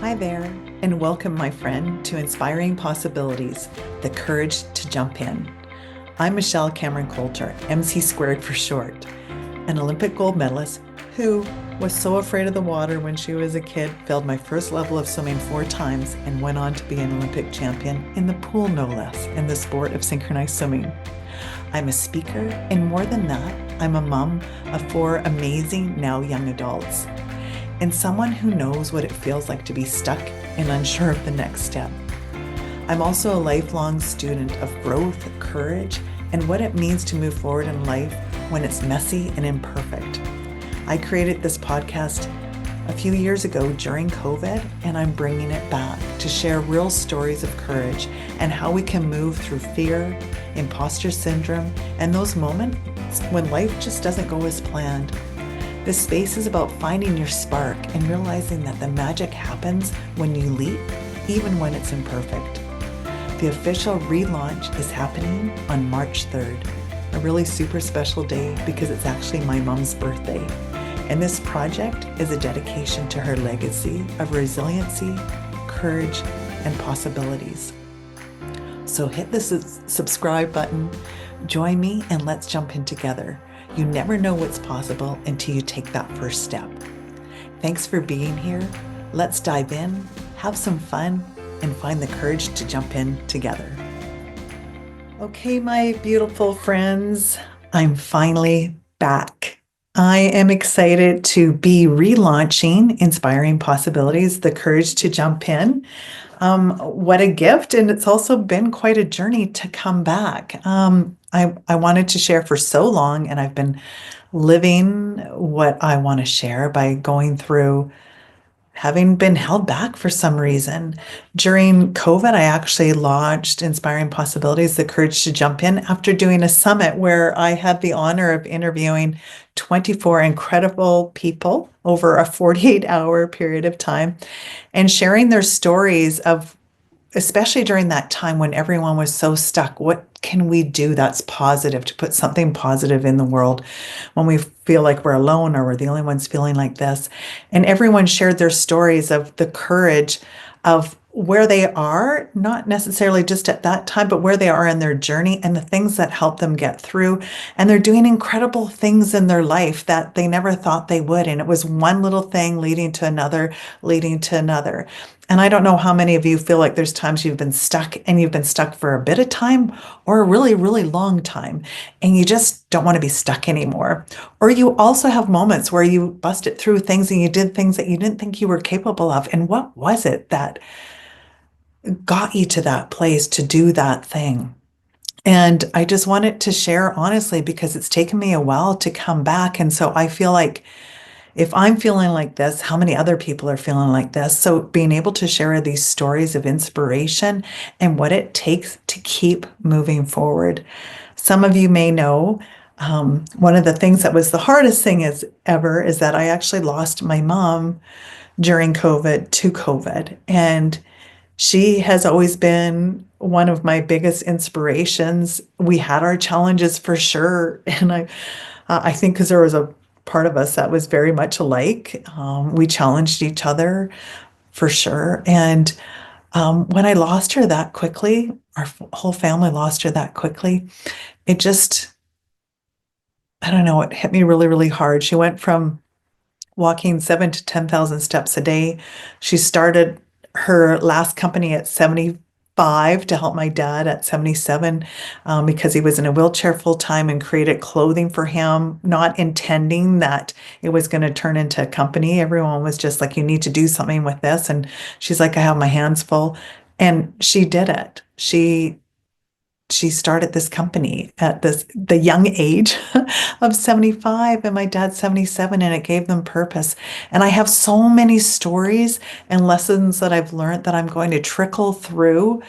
Hi there, and welcome, my friend, to Inspiring Possibilities, the courage to jump in. I'm Michelle Cameron Coulter, MC squared for short, an Olympic gold medalist who was so afraid of the water when she was a kid, failed my first level of swimming 4 times, and went on to be an Olympic champion in the pool, no less, in the sport of synchronized swimming. I'm a speaker, and more than that, I'm a mom of 4 amazing, now young adults, and someone who knows what it feels like to be stuck and unsure of the next step. I'm also a lifelong student of growth, courage, and what it means to move forward in life when it's messy and imperfect. I created this podcast a few years ago during COVID, and I'm bringing it back to share real stories of courage and how we can move through fear, imposter syndrome, and those moments when life just doesn't go as planned. This space is about finding your spark and realizing that the magic happens when you leap, even when it's imperfect. The official relaunch is happening on March 3rd, a really super special day because it's actually my mom's birthday. And this project is a dedication to her legacy of resiliency, courage, and possibilities. So hit the subscribe button, join me, and let's jump in together. You never know what's possible until you take that first step. Thanks for being here. Let's dive in, have some fun, and find the courage to jump in together. Okay, my beautiful friends, I'm finally back. I am excited to be relaunching Inspiring Possibilities, the courage to jump in. What a gift. And it's also been quite a journey to come back. I wanted to share for so long, and I've been living what I want to share by going through having been held back for some reason. During COVID, I actually launched Inspiring Possibilities, the courage to jump in, after doing a summit where I had the honor of interviewing 24 incredible people over a 48-hour period of time and sharing their stories of, especially during that time when everyone was so stuck, what can we do that's positive to put something positive in the world when we feel like we're alone or we're the only ones feeling like this? And everyone shared their stories of the courage of where they are, not necessarily just at that time, but where they are in their journey and the things that help them get through. And they're doing incredible things in their life that they never thought they would. And it was one little thing leading to another, leading to another. And I don't know how many of you feel like there's times you've been stuck, and you've been stuck for a bit of time or a really, really long time, and you just don't want to be stuck anymore. Or you also have moments where you busted through things and you did things that you didn't think you were capable of. And what was it that got you to that place to do that thing? And I just wanted to share honestly because it's taken me a while to come back. And so I feel like if I'm feeling like this, how many other people are feeling like this? So being able to share these stories of inspiration and what it takes to keep moving forward. Some of you may know one of the things that was the hardest thing ever is that I actually lost my mom during COVID to COVID. And she has always been one of my biggest inspirations. We had our challenges for sure. And I think because there was a part of us that was very much alike. We challenged each other for sure. And when I lost her that quickly, our whole family lost her that quickly, it just, I don't know, it hit me really, really hard. She went from walking 7 to 10,000 steps a day. She started her last company at 75 to help my dad at 77 because he was in a wheelchair full time, and created clothing for him, not intending that it was going to turn into a company. Everyone was just like, you need to do something with this. And she's like, I have my hands full. And she did it. She started this company at the young age of 75, and my dad's 77, and it gave them purpose. And I have so many stories and lessons that I've learned that I'm going to trickle through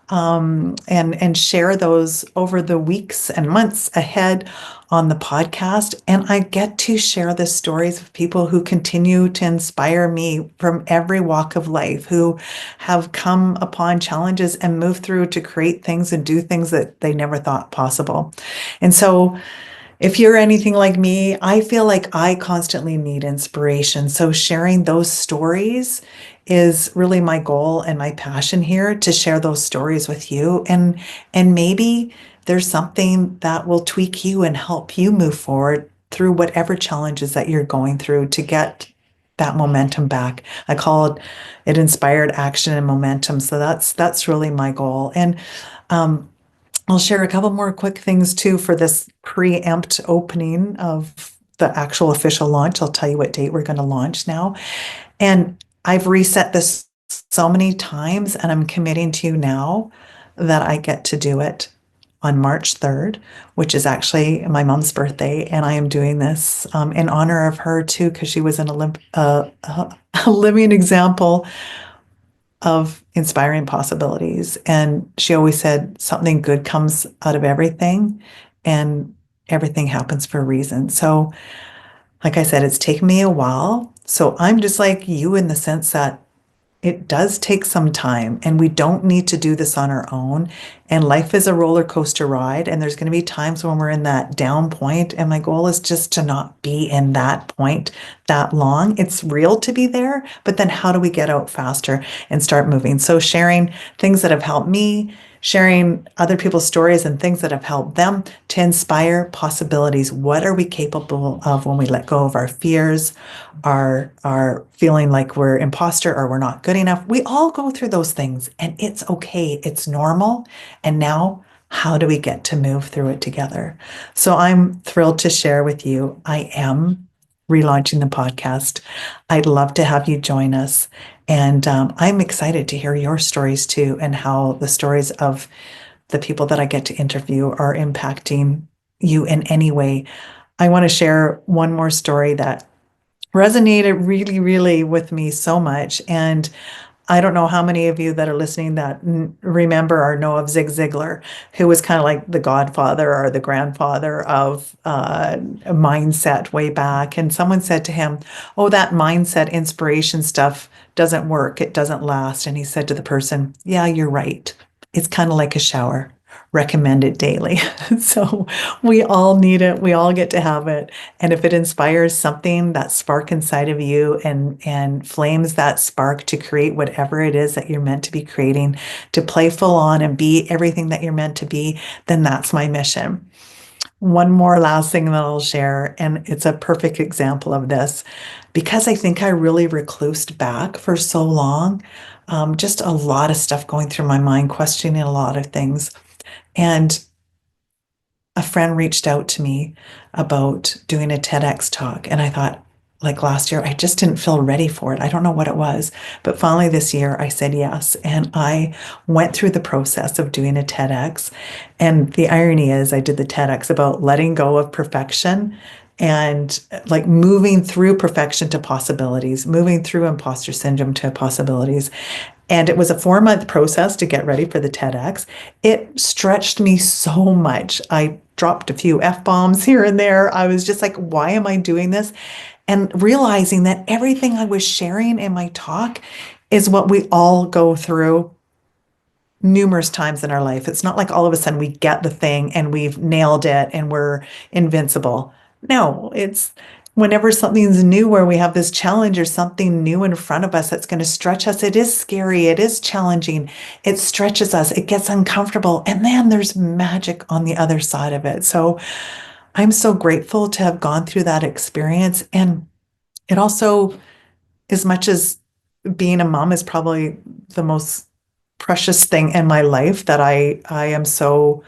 and share those over the weeks and months ahead on the podcast. And I get to share the stories of people who continue to inspire me from every walk of life, who have come upon challenges and moved through to create things and do things that they never thought possible. And so if you're anything like me, I feel like I constantly need inspiration. So sharing those stories is really my goal and my passion here to share those stories with you. And maybe there's something that will tweak you and help you move forward through whatever challenges that you're going through to get that momentum back. I call it inspired action and momentum. So that's really my goal. And um, I'll share a couple more quick things too for this preempt opening of the actual official launch. I'll tell you what date we're going to launch now. And I've reset this so many times, and I'm committing to you now that I get to do it on March 3rd, which is actually my mom's birthday. And I am doing this in honor of her too, because she was a living example of inspiring possibilities. And she always said something good comes out of everything, and everything happens for a reason. So, like I said, it's taken me a while. So I'm just like you in the sense that it does take some time, and we don't need to do this on our own. And life is a roller coaster ride, and there's going to be times when we're in that down point. And my goal is just to not be in that point that long. It's real to be there, but then how do we get out faster and start moving? So, sharing things that have helped me, sharing other people's stories and things that have helped them to inspire possibilities. What are we capable of when we let go of our fears, our feeling like we're imposter or we're not good enough? We all go through those things, and it's okay. It's normal. And now, how do we get to move through it together? So I'm thrilled to share with you. I am relaunching the podcast. I'd love to have you join us. And I'm excited to hear your stories too, and how the stories of the people that I get to interview are impacting you in any way. I want to share one more story that resonated really, really with me so much. And I don't know how many of you that are listening that remember or know of Zig Ziglar, who was kind of like the godfather or the grandfather of mindset way back. And someone said to him, "Oh, that mindset inspiration stuff doesn't work. It doesn't last." And he said to the person, "Yeah, you're right. It's kind of like a shower. Recommend it daily." So we all need it. We all get to have it. And if it inspires something, that spark inside of you, and flames that spark to create whatever it is that you're meant to be creating, to play full on and be everything that you're meant to be, then that's my mission. One more last thing that I'll share, and it's a perfect example of this, because I think I really reclused back for so long. Just a lot of stuff going through my mind, questioning a lot of things. And a friend reached out to me about doing a TEDx talk. And I thought, like last year, I just didn't feel ready for it. I don't know what it was. But finally this year, I said yes. And I went through the process of doing a TEDx. And the irony is, I did the TEDx about letting go of perfection and like moving through perfection to possibilities, moving through imposter syndrome to possibilities. And it was a 4-month process to get ready for the TEDx. It stretched me so much. I dropped a few F bombs here and there. I was just like, why am I doing this? And realizing that everything I was sharing in my talk is what we all go through numerous times in our life. It's not like all of a sudden we get the thing and we've nailed it and we're invincible. No, it's whenever something's new, where we have this challenge or something new in front of us that's going to stretch us. It is scary. It is challenging. It stretches us. It gets uncomfortable. And then there's magic on the other side of it. So I'm so grateful to have gone through that experience. And it also, as much as being a mom is probably the most precious thing in my life, that I am so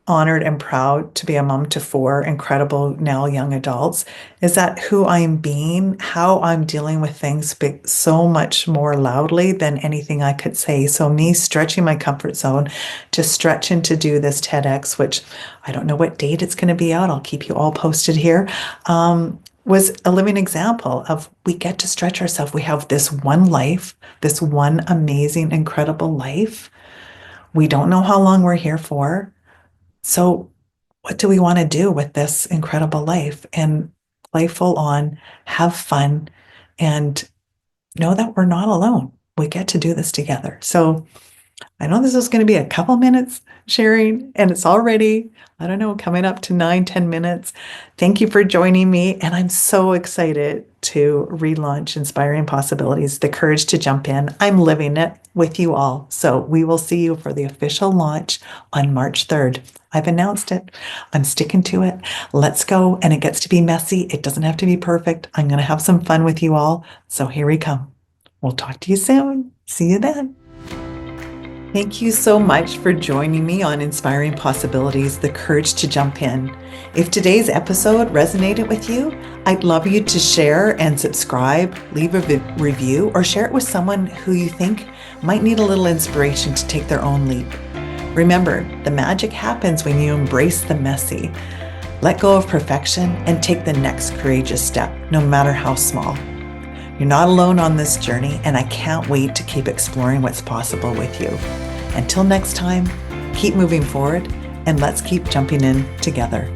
honored and proud to be a mom to 4 incredible now young adults, is that who I'm being, how I'm dealing with things speak so much more loudly than anything I could say. So me stretching my comfort zone to stretch and to do this TEDx, which I don't know what date it's going to be out. I'll keep you all posted here. Was a living example of we get to stretch ourselves. We have this one life, this one amazing, incredible life. We don't know how long we're here for. So, what do we want to do with this incredible life? And play full on, have fun, and know that we're not alone. We get to do this together. So, I know this is going to be a couple minutes sharing, and it's already, I don't know, coming up to 9, 10 minutes. Thank you for joining me. And I'm so excited to relaunch Inspiring Possibilities, the courage to jump in. I'm living it with you all. So we will see you for the official launch on March 3rd. I've announced it. I'm sticking to it. Let's go. And it gets to be messy. It doesn't have to be perfect. I'm going to have some fun with you all. So here we come. We'll talk to you soon. See you then. Thank you so much for joining me on Inspiring Possibilities, the courage to jump in. If today's episode resonated with you, I'd love you to share and subscribe, leave a review, or share it with someone who you think might need a little inspiration to take their own leap. Remember, the magic happens when you embrace the messy. Let go of perfection and take the next courageous step, no matter how small. You're not alone on this journey, and I can't wait to keep exploring what's possible with you. Until next time, keep moving forward, and let's keep jumping in together.